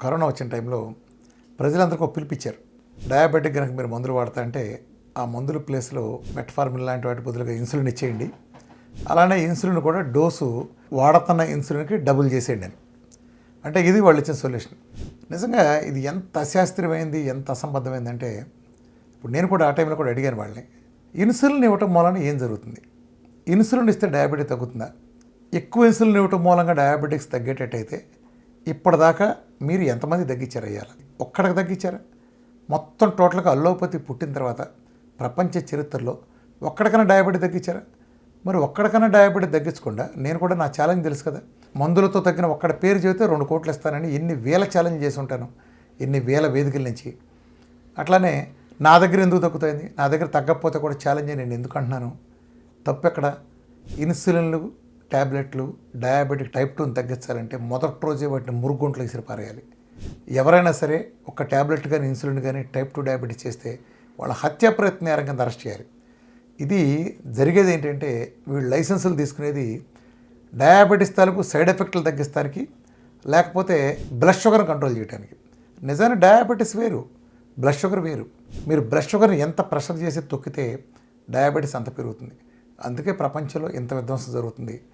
Corona వచ్చిన టైంలో ప్రజలందరికీ ఒక పిలిపించారు. డయాబెటిక్ కనుక మీరు మందులు వాడతా అంటే ఆ మందుల ప్లేస్లో మెట్ఫార్మిన్ లాంటి వాటి బదులుగా ఇన్సులిన్ ఇచ్చేయండి, అలానే ఇన్సులిన్ కూడా డోసు వాడుతున్న ఇన్సులిన్కి డబుల్ చేసేయండి అని. అంటే ఇది వాళ్ళు ఇచ్చిన సొల్యూషన్. నిజంగా ఇది ఎంత అశాస్త్రీయమైంది, ఎంత అసంబద్ధమైంది అంటే, ఇప్పుడు నేను కూడా ఆ టైంలో కూడా అడిగాను వాళ్ళని, ఇన్సులిన్ ఇవ్వటం మూలన ఏం జరుగుతుంది? ఇన్సులిన్ ఇస్తే డయాబెటిక్ తగ్గుతుందా? ఎక్కువ ఇన్సులిన్ ఇవ్వటం మూలంగా డయాబెటిక్స్ తగ్గేటట్టయితే ఇప్పటిదాకా మీరు ఎంతమంది తగ్గించారు? అయ్యాలి ఒక్కడికి తగ్గించారా? మొత్తం టోటల్గా అల్లోపతి పుట్టిన తర్వాత ప్రపంచ చరిత్రలో ఒక్కడికైనా డయాబెటిక్ తగ్గించారా? మరి ఒక్కడికైనా డయాబెటిక్ తగ్గించకుండా నేను కూడా నా ఛాలెంజ్ తెలుసు కదా, మందులతో తగ్గిన ఒక్కడి పేరు చెబితే 2 కోట్లు ఇస్తానని ఎన్ని వేల ఛాలెంజ్ చేసి ఉంటాను, ఎన్ని వేల వేదికల నుంచి. అట్లానే నా దగ్గర ఎందుకు తగ్గుతుంది? నా దగ్గర తగ్గకపోతే కూడా ఛాలెంజ్ నేను ఎందుకు అంటున్నాను? తప్పు ఎక్కడ? ఇన్సులిన్లు, ట్యాబ్లెట్లు డయాబెటిక్ టైప్ 2ని తగ్గించాలంటే మొదటి రోజే వాటిని మురుగుంట్లో విసిరి పారేయాలి. ఎవరైనా సరే ఒక ట్యాబ్లెట్ కానీ ఇన్సులిన్ కానీ టైప్ 2 డయాబెటిస్ చేస్తే వాళ్ళ హత్యా ప్రయత్న నేరం కింద అరెస్ట్ చేయాలి. ఇది జరిగేది ఏంటంటే, వీళ్ళు లైసెన్సులు తీసుకునేది డయాబెటిస్ తాలూకు సైడ్ ఎఫెక్ట్లు తగ్గిస్తానికి, లేకపోతే బ్లడ్ షుగర్ కంట్రోల్ చేయడానికి. నిజానికి డయాబెటిస్ వేరు, బ్లడ్ షుగర్ వేరు. మీరు బ్లడ్ షుగర్ని ఎంత ప్రెషర్ చేసి తొక్కితే డయాబెటిస్ అంత పెరుగుతుంది. అందుకే ప్రపంచంలో ఇంత విధ్వంసం జరుగుతుంది.